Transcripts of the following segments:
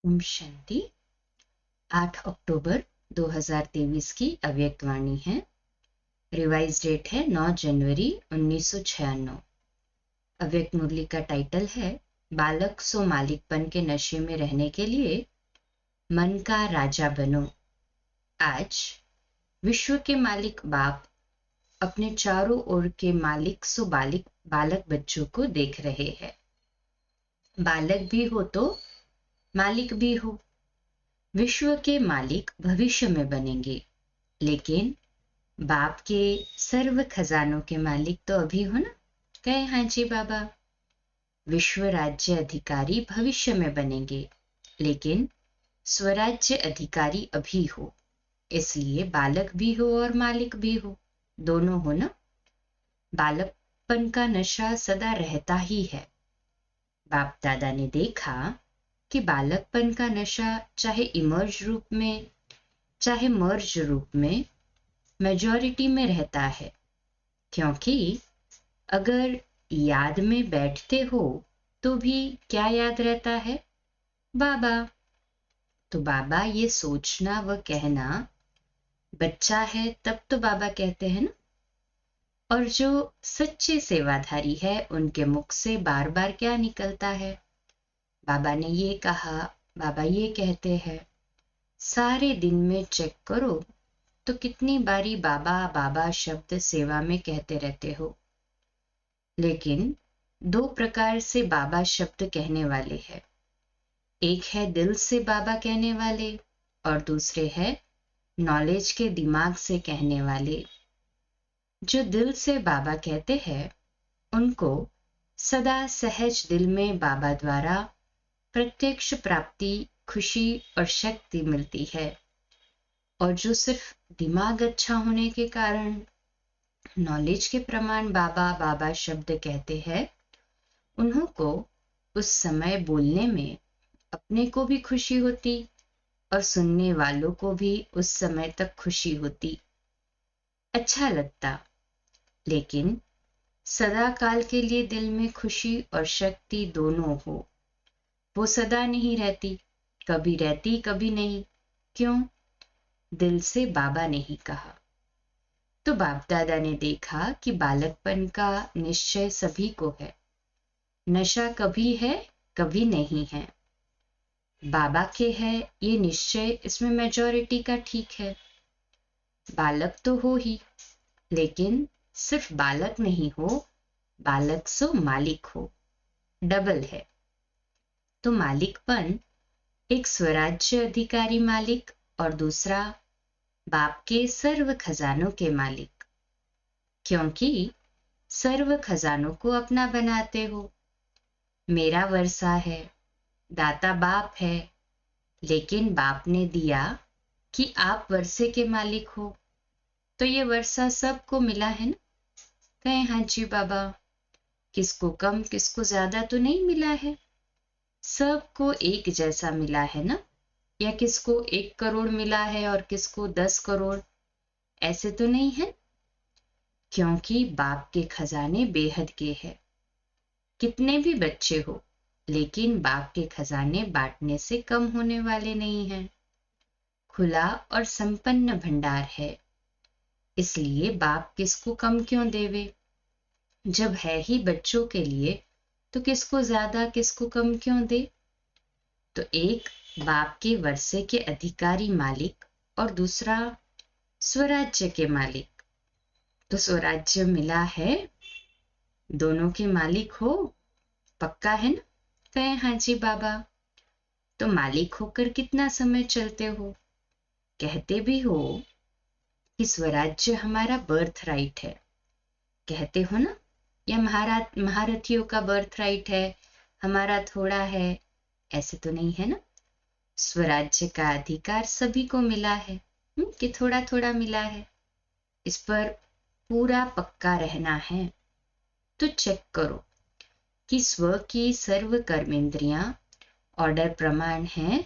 ओम शांति। 8 अक्टूबर 2023 की अव्यक्त वाणी है। रिवाइज डेट है 9 जनवरी 1996। अव्यक्त मुरली का टाइटल है बालक सो मालिकपन के नशे में रहने के लिए मन का राजा बनो। आज विश्व के मालिक बाप अपने चारों ओर के मालिक सो बालक बच्चों को देख रहे हैं। बालक भी हो तो मालिक भी हो। विश्व के मालिक भविष्य में बनेंगे, लेकिन बाप के सर्व खजानों के मालिक तो अभी हो ना। कहे हाँ जी बाबा। विश्व राज्य अधिकारी भविष्य में बनेंगे, लेकिन स्वराज्य अधिकारी अभी हो। इसलिए बालक भी हो और मालिक भी हो, दोनों हो ना। बालकपन का नशा सदा रहता ही है। बाप दादा ने देखा कि बालकपन का नशा चाहे इमर्ज रूप में चाहे मर्ज रूप में मेजॉरिटी में रहता है, क्योंकि अगर याद में बैठते हो तो भी क्या याद रहता है? बाबा। तो बाबा ये सोचना व कहना, बच्चा है तब तो बाबा कहते हैं ना। और जो सच्चे सेवाधारी है उनके मुख से बार बार क्या निकलता है? बाबा ने ये कहा, बाबा ये कहते हैं। सारे दिन में चेक करो तो कितनी बारी बाबा बाबा शब्द सेवा में कहते रहते हो। लेकिन दो प्रकार से बाबा शब्द कहने वाले हैं। एक है दिल से बाबा कहने वाले और दूसरे है नॉलेज के दिमाग से कहने वाले। जो दिल से बाबा कहते हैं उनको सदा सहज दिल में बाबा द्वारा प्रत्यक्ष प्राप्ति, खुशी और शक्ति मिलती है। और जो सिर्फ दिमाग अच्छा होने के कारण नॉलेज के प्रमाण बाबा बाबा शब्द कहते हैं, उन्हों को उस समय बोलने में अपने को भी खुशी होती और सुनने वालों को भी उस समय तक खुशी होती, अच्छा लगता। लेकिन सदा काल के लिए दिल में खुशी और शक्ति दोनों हो, वो सदा नहीं रहती, कभी रहती कभी नहीं। क्यों? दिल से बाबा नहीं कहा। तो बाप दादा ने देखा कि बालकपन का निश्चय सभी को है, नशा कभी है कभी नहीं है। बाबा के है ये निश्चय, इसमें मेजॉरिटी का ठीक है। बालक तो हो ही, लेकिन सिर्फ बालक नहीं हो, बालक सो मालिक हो, डबल है। तो मालिकपन एक स्वराज्य अधिकारी मालिक और दूसरा बाप के सर्व खजानों के मालिक। क्योंकि सर्व खजानों को अपना बनाते हो। मेरा वर्षा है, दाता बाप है, लेकिन बाप ने दिया कि आप वर्षे के मालिक हो, तो ये वर्षा सबको मिला है ना। कहें हाँ जी बाबा। किसको कम किसको ज्यादा तो नहीं मिला है, सबको एक जैसा मिला है ना। या किसको 1 करोड़ मिला है और किसको 10 करोड़, ऐसे तो नहीं है। क्योंकि बाप के खजाने बेहद के हैं। कितने भी बच्चे हो, लेकिन बाप के खजाने बांटने से कम होने वाले नहीं हैं। खुला और संपन्न भंडार है, इसलिए बाप किसको कम क्यों देवे। जब है ही बच्चों के लिए तो किसको ज्यादा किसको कम क्यों दे। तो एक बाप के वर्षे के अधिकारी मालिक और दूसरा स्वराज्य के मालिक। तो स्वराज्य मिला है, दोनों के मालिक हो, पक्का है ना। कहे हाँ जी बाबा। तो मालिक होकर कितना समय चलते हो? कहते भी हो कि स्वराज्य हमारा बर्थ राइट है, कहते हो ना। या महारथियों का बर्थ राइट है, हमारा थोड़ा है, ऐसे तो नहीं है ना। स्वराज्य का अधिकार सभी को मिला है, कि थोड़ा थोड़ा मिला है। इस पर पूरा पक्का रहना है। तो चेक करो कि स्व की सर्व कर्मेंद्रियां ऑर्डर प्रमाण है।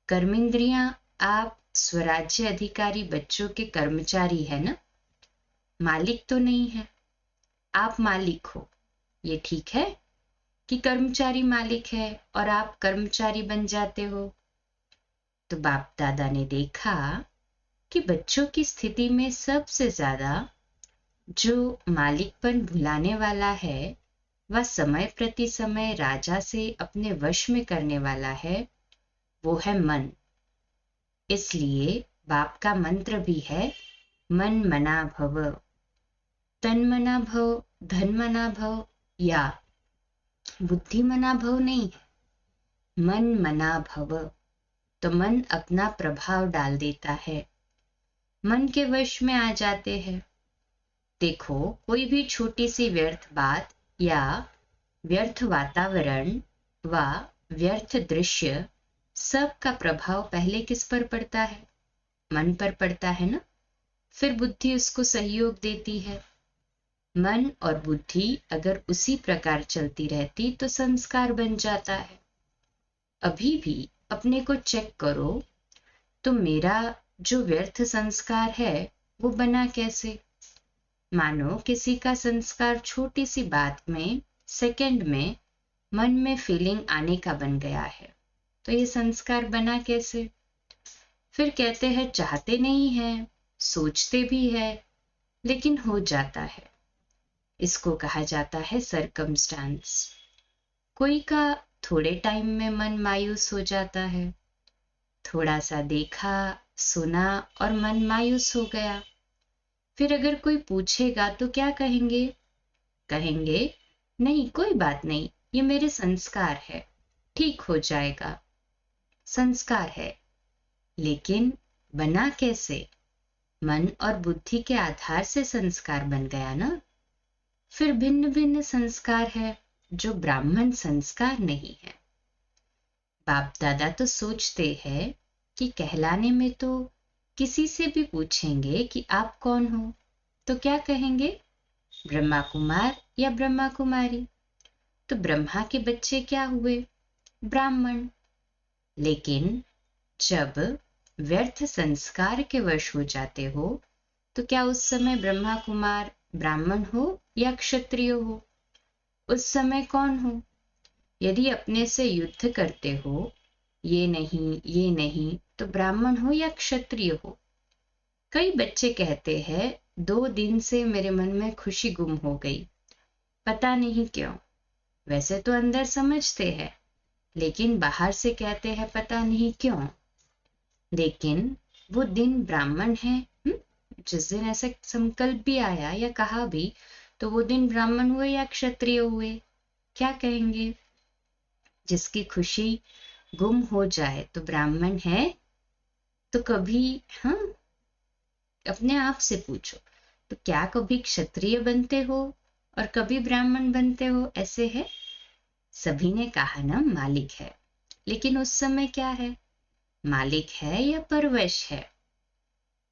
कर्मेंद्रियां आप स्वराज्य अधिकारी बच्चों के कर्मचारी है ना, मालिक तो नहीं है। आप मालिक हो, ये ठीक है। कि कर्मचारी मालिक है और आप कर्मचारी बन जाते हो। तो बाप दादा ने देखा कि बच्चों की स्थिति में सबसे ज्यादा जो मालिकपन भुलाने वाला है वह समय प्रति समय राजा से अपने वश में करने वाला है, वो है मन। इसलिए बाप का मंत्र भी है मन मना भव। तन मना भव, धन मना भव या बुद्धि मना भव नहीं है, मन मना भव। तो मन अपना प्रभाव डाल देता है, मन के वश में आ जाते हैं। देखो, कोई भी छोटी सी व्यर्थ बात या व्यर्थ वातावरण व व्यर्थ दृश्य, सब का प्रभाव पहले किस पर पड़ता है? मन पर पड़ता है ना। फिर बुद्धि उसको सहयोग देती है। मन और बुद्धि अगर उसी प्रकार चलती रहती तो संस्कार बन जाता है। अभी भी अपने को चेक करो तो मेरा जो व्यर्थ संस्कार है वो बना कैसे? मानो किसी का संस्कार छोटी सी बात में सेकंड में मन में फीलिंग आने का बन गया है, तो ये संस्कार बना कैसे? फिर कहते हैं चाहते नहीं है, सोचते भी है, लेकिन हो जाता है। इसको कहा जाता है सरकमस्टांस। कोई का थोड़े टाइम में मन मायूस हो जाता है, थोड़ा सा देखा सुना और मन मायूस हो गया। फिर अगर कोई पूछेगा तो क्या कहेंगे? कहेंगे नहीं, कोई बात नहीं, ये मेरे संस्कार है, ठीक हो जाएगा। संस्कार है, लेकिन बना कैसे? मन और बुद्धि के आधार से संस्कार बन गया ना। फिर भिन्न भिन्न संस्कार है जो ब्राह्मण संस्कार नहीं है। बाप दादा तो सोचते हैं कि कहलाने में तो किसी से भी पूछेंगे कि आप कौन हो तो क्या कहेंगे? ब्रह्मा कुमार या ब्रह्मा कुमारी। तो ब्रह्मा के बच्चे क्या हुए? ब्राह्मण। लेकिन जब व्यर्थ संस्कार के वश हो जाते हो तो क्या उस समय ब्रह्मा कुमार ब्राह्मण हो या क्षत्रिय हो? उस समय कौन हो? यदि अपने से युद्ध करते हो, ये नहीं, तो ब्राह्मण हो या क्षत्रिय हो? कई बच्चे कहते हैं 2 दिन से मेरे मन में खुशी गुम हो गई, पता नहीं क्यों। वैसे तो अंदर समझते हैं, लेकिन बाहर से कहते हैं पता नहीं क्यों। लेकिन वो दिन ब्राह्मण है। जिस दिन ऐसा संकल्प भी आया या कहा भी, तो वो दिन ब्राह्मण हुए या क्षत्रिय हुए? क्या कहेंगे? जिसकी खुशी गुम हो जाए तो ब्राह्मण है? तो कभी अपने आप से पूछो, तो क्या कभी क्षत्रिय बनते हो और कभी ब्राह्मण बनते हो? ऐसे है? सभी ने कहा ना मालिक है, लेकिन उस समय क्या है? मालिक है या परवश है?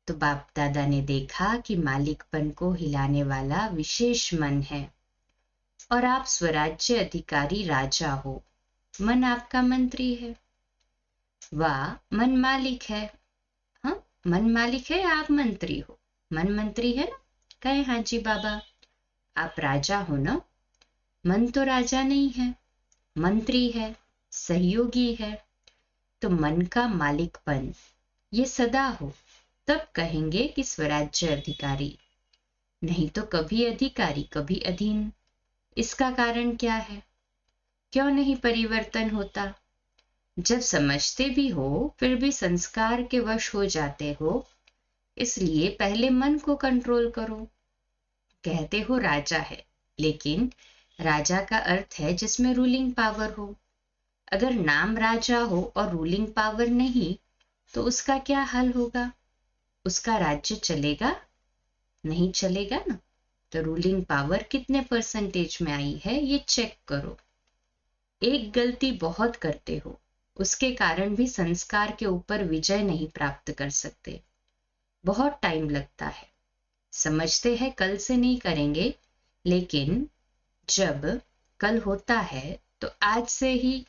तो बाप दादा ने देखा कि मालिकपन को हिलाने वाला विशेष मन है और आप स्वराज्य अधिकारी राजा हो, मन आपका मंत्री है। वाह, मन मालिक है। हाँ, मन मालिक है, आप मंत्री हो। मन मंत्री है ना? कहे हाँ जी बाबा। आप राजा हो ना? मन तो राजा नहीं है, मंत्री है, सहयोगी है। तो मन का मालिकपन ये सदा हो, तब कहेंगे कि स्वराज्य अधिकारी। नहीं तो कभी अधिकारी कभी अधीन। इसका कारण क्या है? क्यों नहीं परिवर्तन होता? जब समझते भी हो फिर भी संस्कार के वश हो जाते हो, इसलिए पहले मन को कंट्रोल करो। कहते हो राजा है, लेकिन राजा का अर्थ है जिसमें रूलिंग पावर हो। अगर नाम राजा हो और रूलिंग पावर नहीं, तो उसका क्या हाल होगा? उसका राज्य चलेगा? नहीं चलेगा ना। तो रूलिंग पावर कितने परसेंटेज में आई है ये चेक करो। एक गलती बहुत करते हो, उसके कारण भी संस्कार के ऊपर विजय नहीं प्राप्त कर सकते। बहुत टाइम लगता है। समझते हैं कल से नहीं करेंगे, लेकिन जब कल होता है तो आज से ही,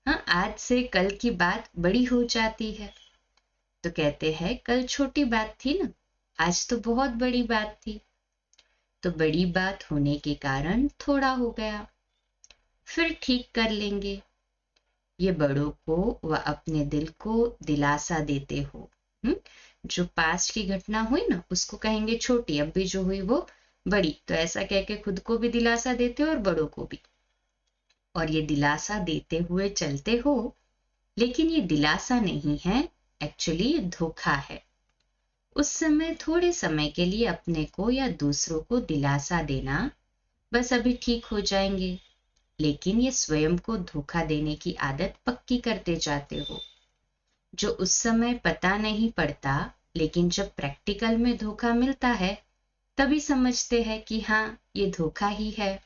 आज से कल की बात बड़ी हो जाती है। तो कहते हैं कल छोटी बात थी ना, आज तो बहुत बड़ी बात थी। तो बड़ी बात होने के कारण थोड़ा हो गया। फिर ठीक कर लेंगे। ये बड़ों को व अपने दिल को दिलासा देते हो। जो पास्ट की घटना हुई ना उसको कहेंगे छोटी, अब भी जो हुई वो बड़ी, तो ऐसा कह के खुद को भी दिलासा देते हो और बड़ों को भी। और ये दिलासा देते हुए चलते हो, लेकिन ये दिलासा नहीं है, एक्चुअली ये धोखा है। उस समय थोड़े समय के लिए अपने को या दूसरों को दिलासा देना, बस अभी ठीक हो जाएंगे, लेकिन ये स्वयं को धोखा देने की आदत पक्की करते जाते हो। जो उस समय पता नहीं पड़ता, लेकिन जब प्रैक्टिकल में धोखा मिलता है तभी समझते हैं कि हाँ ये धोखा ही है।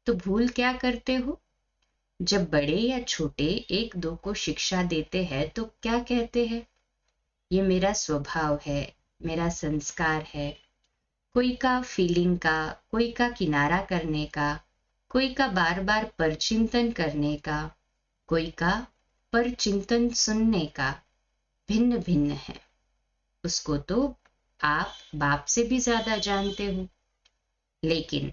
तो भूल क्या करते हो? जब बड़े या छोटे एक दो को शिक्षा देते हैं तो क्या कहते हैं? ये मेरा स्वभाव है, मेरा संस्कार है। कोई का फीलिंग का, कोई का किनारा करने का, कोई का बार बार परचिंतन करने का, कोई का परचिंतन सुनने का भिन्न भिन्न है। उसको तो आप बाप से भी ज्यादा जानते हो। लेकिन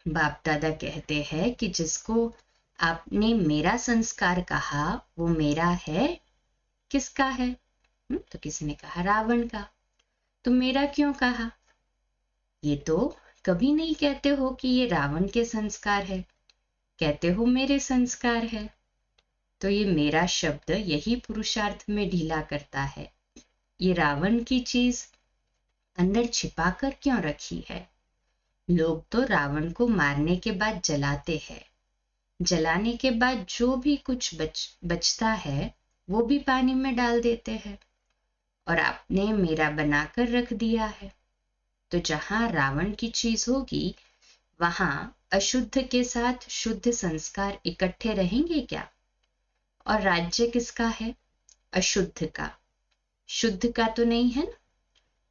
बाप दादा कहते हैं कि जिसको आपने मेरा संस्कार कहा वो मेरा है। किसका है? तो किसी ने कहा रावण का। तो मेरा क्यों कहा? ये तो कभी नहीं कहते हो कि ये रावण के संस्कार है, कहते हो मेरे संस्कार है। तो ये मेरा शब्द यही पुरुषार्थ में ढीला करता है। ये रावण की चीज अंदर छिपा कर क्यों रखी है? लोग तो रावण को मारने के बाद जलाते हैं। जलाने के बाद जो भी कुछ बचता है वो भी पानी में डाल देते हैं, और आपने मेरा बनाकर रख दिया है। तो जहां रावण की चीज होगी वहां अशुद्ध के साथ शुद्ध संस्कार इकट्ठे रहेंगे क्या? और राज्य किसका है? अशुद्ध का। शुद्ध का तो नहीं है ना।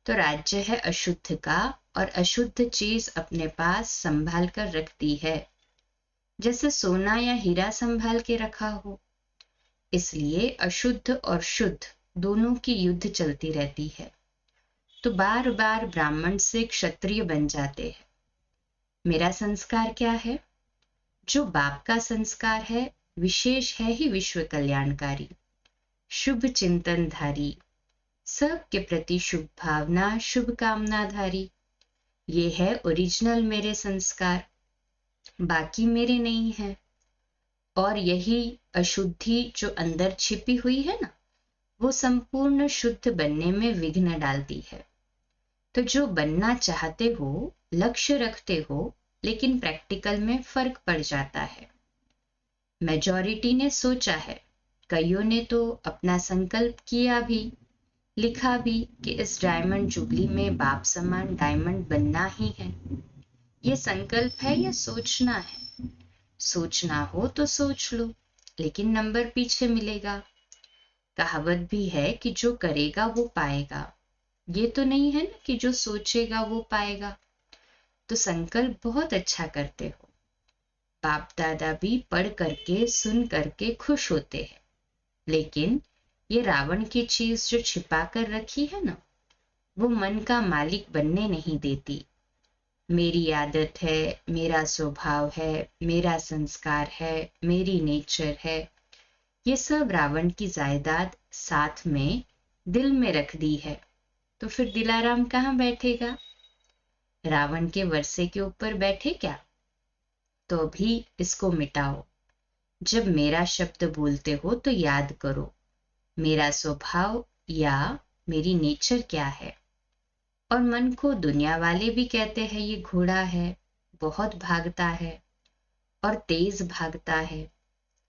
तो राज्य है अशुद्ध का, और अशुद्ध चीज अपने पास संभाल कर रखती है, जैसे सोना या हीरा संभाल के रखा हो। इसलिए अशुद्ध और शुद्ध दोनों की युद्ध चलती रहती है। तो बार बार ब्राह्मण से क्षत्रिय बन जाते हैं। मेरा संस्कार क्या है? जो बाप का संस्कार है विशेष है ही विश्व कल्याणकारी, शुभ चिंतनधारी, सबके प्रति शुभ भावना, शुभ कामनाधारी। ये है ओरिजिनल मेरे संस्कार, बाकी मेरे नहीं है। और यही अशुद्धि जो अंदर छिपी हुई है ना, वो संपूर्ण शुद्ध बनने में विघ्न डालती है। तो जो बनना चाहते हो, लक्ष्य रखते हो, लेकिन प्रैक्टिकल में फर्क पड़ जाता है। मेजॉरिटी ने सोचा है, कईयों ने तो अपना संकल्प किया भी, लिखा भी कि इस डायमंड जुबली में बाप समान डायमंड बनना ही है। ये संकल्प है या सोचना है? सोचना हो तो सोच लो, लेकिन नंबर पीछे मिलेगा। कहावत भी है कि जो करेगा वो पाएगा। ये तो नहीं है ना कि जो सोचेगा वो पाएगा। तो संकल्प बहुत अच्छा करते हो। बाप दादा भी पढ़ करके सुन करके खुश होते हैं, लेकिन ये रावण की चीज जो छिपा कर रखी है ना, वो मन का मालिक बनने नहीं देती। मेरी आदत है, मेरा स्वभाव है, मेरा संस्कार है, मेरी नेचर है, ये सब रावण की जायदाद साथ में दिल में रख दी है। तो फिर दिलाराम कहाँ बैठेगा? रावण के वर्षे के ऊपर बैठे क्या? तो अभी इसको मिटाओ। जब मेरा शब्द बोलते हो तो याद करो मेरा स्वभाव या मेरी नेचर क्या है। और मन को दुनिया वाले भी कहते हैं ये घोड़ा है, बहुत भागता है और तेज भागता है,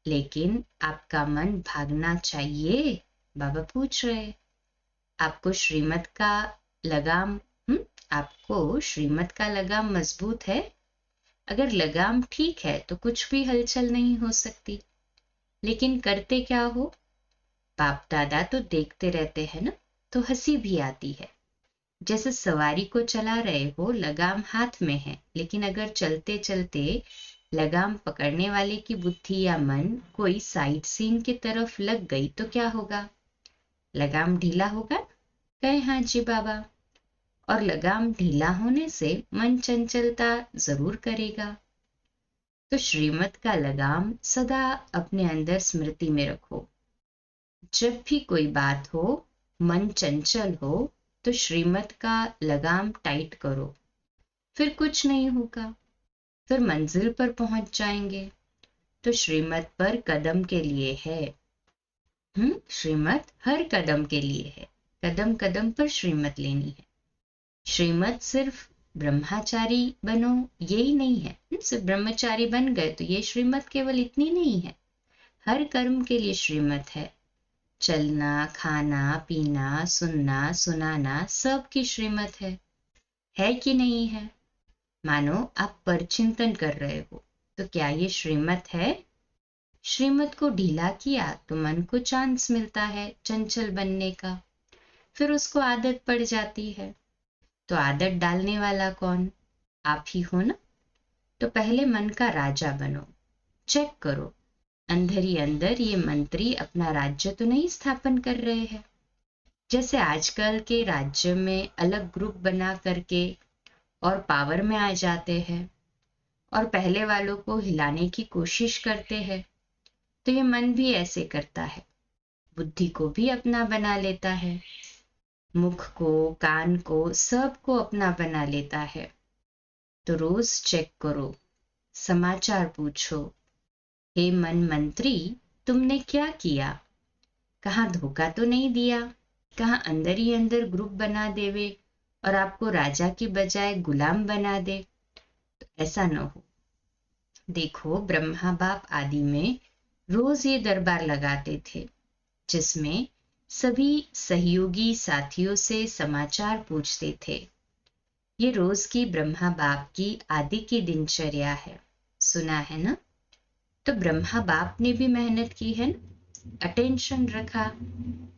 लेकिन आपका मन भागना चाहिए? बाबा पूछ रहे। आपको श्रीमत का लगाम आपको श्रीमत का लगाम मजबूत है? अगर लगाम ठीक है तो कुछ भी हलचल नहीं हो सकती। लेकिन करते क्या हो? बाप दादा तो देखते रहते हैं ना, तो हंसी भी आती है। जैसे सवारी को चला रहे हो, लगाम हाथ में है, लेकिन अगर चलते चलते लगाम पकड़ने वाले की बुद्धि या मन कोई साइट सीइंग की तरफ लग गई तो क्या होगा? लगाम ढीला होगा? कहे हाँ जी बाबा। और लगाम ढीला होने से मन चंचलता जरूर करेगा। तो श्रीमत का लगाम सदा अपने अंदर स्मृति में रखो। जब भी कोई बात हो, मन चंचल हो, तो श्रीमत का लगाम टाइट करो, फिर कुछ नहीं होगा, फिर मंजिल पर पहुंच जाएंगे। तो श्रीमत पर कदम के लिए है। श्रीमत हर कदम के लिए है। कदम कदम पर श्रीमत लेनी है। श्रीमत सिर्फ ब्रह्मचारी बनो यही नहीं है। सिर्फ ब्रह्मचारी बन गए तो ये श्रीमत केवल इतनी नहीं है। हर कर्म के लिए श्रीमत है। चलना, खाना, पीना, सुनना, सुनाना, सब की श्रीमत है कि नहीं है? मानो आप परचिंतन कर रहे हो, तो क्या ये श्रीमत है? श्रीमत को ढीला किया तो मन को चांस मिलता है चंचल बनने का, फिर उसको आदत पड़ जाती है। तो आदत डालने वाला कौन? आप ही हो ना। तो पहले मन का राजा बनो। चेक करो, अंदर ही अंदर ये मंत्री अपना राज्य तो नहीं स्थापन कर रहे हैं। जैसे आजकल के राज्य में अलग ग्रुप बना करके और पावर में आ जाते हैं और पहले वालों को हिलाने की कोशिश करते हैं। तो ये मन भी ऐसे करता है, बुद्धि को भी अपना बना लेता है, मुख को, कान को, सब को अपना बना लेता है। तो रोज चेक करो, समाचार पूछो, हे मन मंत्री, तुमने क्या किया? कहाँ धोखा तो नहीं दिया? कहाँ अंदर ही अंदर ग्रुप बना देवे और आपको राजा की बजाय गुलाम बना दे? तो ऐसा न हो। देखो, ब्रह्मा बाप आदि में रोज ये दरबार लगाते थे, जिसमें सभी सहयोगी साथियों से समाचार पूछते थे। ये रोज की ब्रह्मा बाप की आदि की दिनचर्या है। सुना है ना? तो ब्रह्मा बाप ने भी मेहनत की है ना, अटेंशन रखा,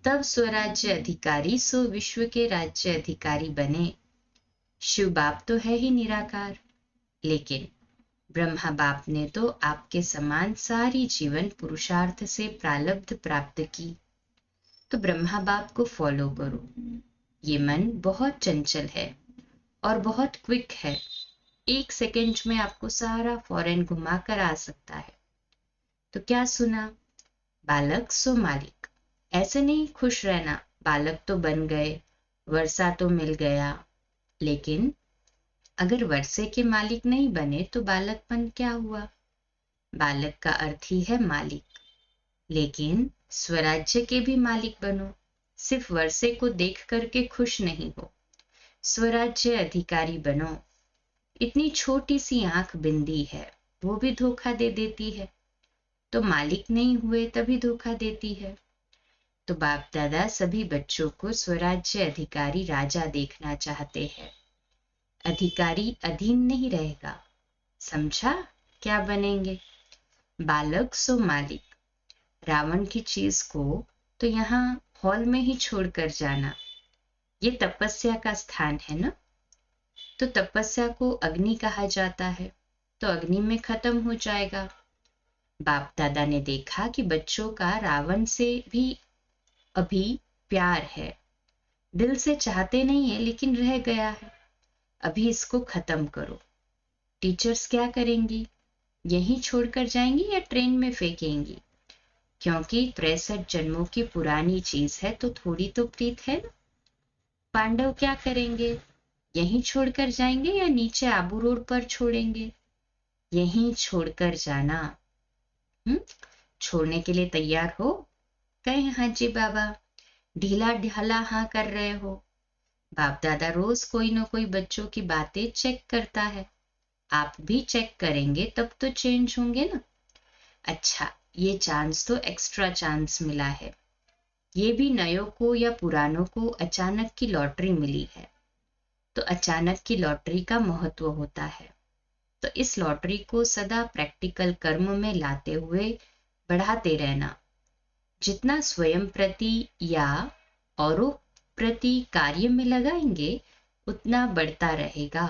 तब स्वराज्य अधिकारी सो विश्व के राज्य अधिकारी बने। शिव बाप तो है ही निराकार, लेकिन ब्रह्मा बाप ने तो आपके समान सारी जीवन पुरुषार्थ से प्रारब्ध प्राप्त की। तो ब्रह्मा बाप को फॉलो करो। ये मन बहुत चंचल है और बहुत क्विक है। 1 सेकंड में आपको सारा फॉरेन घुमा कर आ सकता है। तो क्या सुना? बालक सो मालिक। ऐसे नहीं खुश रहना, बालक तो बन गए, वर्षा तो मिल गया। लेकिन अगर वर्षे के मालिक नहीं बने तो बालकपन क्या हुआ? बालक का अर्थ ही है मालिक। लेकिन स्वराज्य के भी मालिक बनो। सिर्फ वर्षे को देख करके खुश नहीं हो, स्वराज्य अधिकारी बनो। इतनी छोटी सी आंख बिंदी है, वो भी धोखा दे देती है। तो मालिक नहीं हुए तभी धोखा देती है। तो बाप दादा सभी बच्चों को स्वराज्य अधिकारी राजा देखना चाहते हैं। अधिकारी अधीन नहीं रहेगा। समझा? क्या बनेंगे? बालक सो मालिक। रावण की चीज को तो यहाँ हॉल में ही छोड़कर जाना। ये तपस्या का स्थान है ना। तो तपस्या को अग्नि कहा जाता है, तो अग्नि में खत्म हो जाएगा। बाप दादा ने देखा कि बच्चों का रावण से भी अभी प्यार है, दिल से चाहते नहीं है लेकिन रह गया है, अभी इसको खत्म करो। टीचर्स क्या करेंगी? यहीं छोड़कर जाएंगी या ट्रेन में फेंकेंगी? क्योंकि 63 जन्मों की पुरानी चीज है तो थोड़ी तो प्रीत है ना। पांडव क्या करेंगे? यहीं छोड़कर जाएंगे या नीचे आबू रोड पर छोड़ेंगे? यहीं छोड़कर जाना। छोड़ने के लिए तैयार हो? कहे हाँ जी बाबा। ढीला ढाला हाँ कर रहे हो? बाप दादा रोज कोई ना कोई बच्चों की बातें चेक करता है। आप भी चेक करेंगे तब तो चेंज होंगे ना। अच्छा, ये चांस तो एक्स्ट्रा चांस मिला है। ये भी नयों को या पुरानों को अचानक की लॉटरी मिली है। तो अचानक की लॉटरी का महत्व होता है। तो इस लॉटरी को सदा प्रैक्टिकल कर्म में लाते हुए बढ़ाते रहना। जितना स्वयं प्रति या औरों प्रति कार्य में लगाएंगे उतना बढ़ता रहेगा।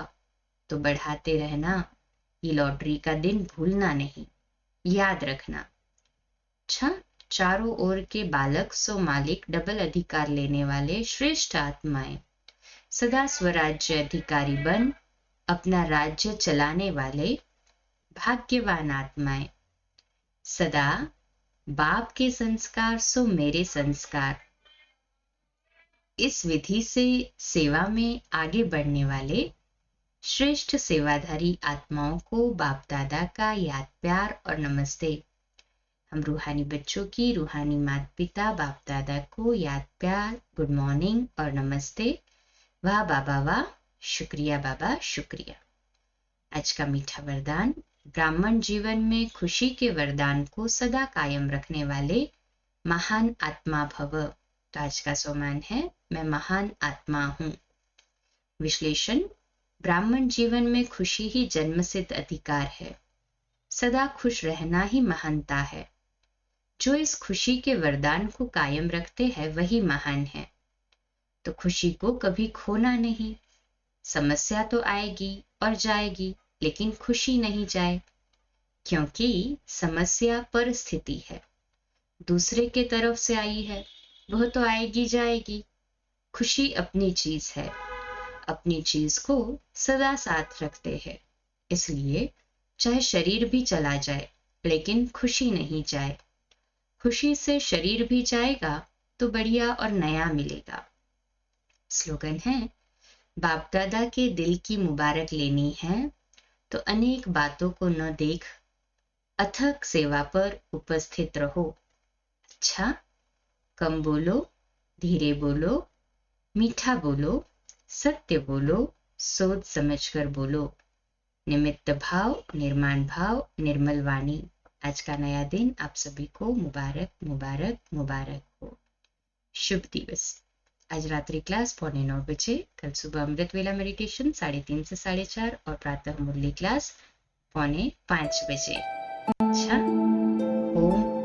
तो बढ़ाते रहना। ये लॉटरी का दिन भूलना नहीं, याद रखना। अच्छा, चारों ओर के बालक सो मालिक डबल अधिकार लेने वाले श्रेष्ठ आत्माएं सदा स्वराज्य अधिकारी बन अपना राज्य चलाने वाले भाग्यवान आत्माएं। सदा बाप के संस्कार सो मेरे संस्कार। इस विधि से सेवा में आगे बढ़ने वाले श्रेष्ठ सेवाधारी आत्माओं को बाप दादा का याद प्यार और नमस्ते। हम रूहानी बच्चों की रूहानी माता पिता बाप दादा को याद प्यार, गुड मॉर्निंग और नमस्ते। वाह बाबा वाह, शुक्रिया बाबा शुक्रिया। आज का मीठा वरदान, ब्राह्मण जीवन में खुशी के वरदान को सदा कायम रखने वाले महान आत्मा भव। तो आज का सोमान है, मैं महान आत्मा हूं। विश्लेषण, ब्राह्मण जीवन में खुशी ही जन्मसिद्ध अधिकार है। सदा खुश रहना ही महानता है। जो इस खुशी के वरदान को कायम रखते हैं वही महान है। तो खुशी को कभी खोना नहीं। समस्या तो आएगी और जाएगी, लेकिन खुशी नहीं जाए, क्योंकि समस्या परिस्थिति है, दूसरे के तरफ से आई है, वह तो आएगी जाएगी। खुशी अपनी चीज है, अपनी चीज को सदा साथ रखते हैं। इसलिए चाहे शरीर भी चला जाए, लेकिन खुशी नहीं जाए। खुशी से शरीर भी जाएगा तो बढ़िया और नया मिलेगा। स्लोगन है, बाप दादा के दिल की मुबारक लेनी है तो अनेक बातों को न देख अथक सेवा पर उपस्थित रहो। अच्छा, कम बोलो, धीरे बोलो, मीठा बोलो, सत्य बोलो, सोच समझकर बोलो। निमित्त भाव, निर्माण भाव, निर्मल वाणी। आज का नया दिन आप सभी को मुबारक मुबारक मुबारक हो। शुभ दिवस। आज रात्रि क्लास 9:15 बजे, कल सुबह अमृत वेला मेडिटेशन 3:30 से 4:30 और प्रातः मुरली क्लास 4:45 बजे। अच्छा, ओम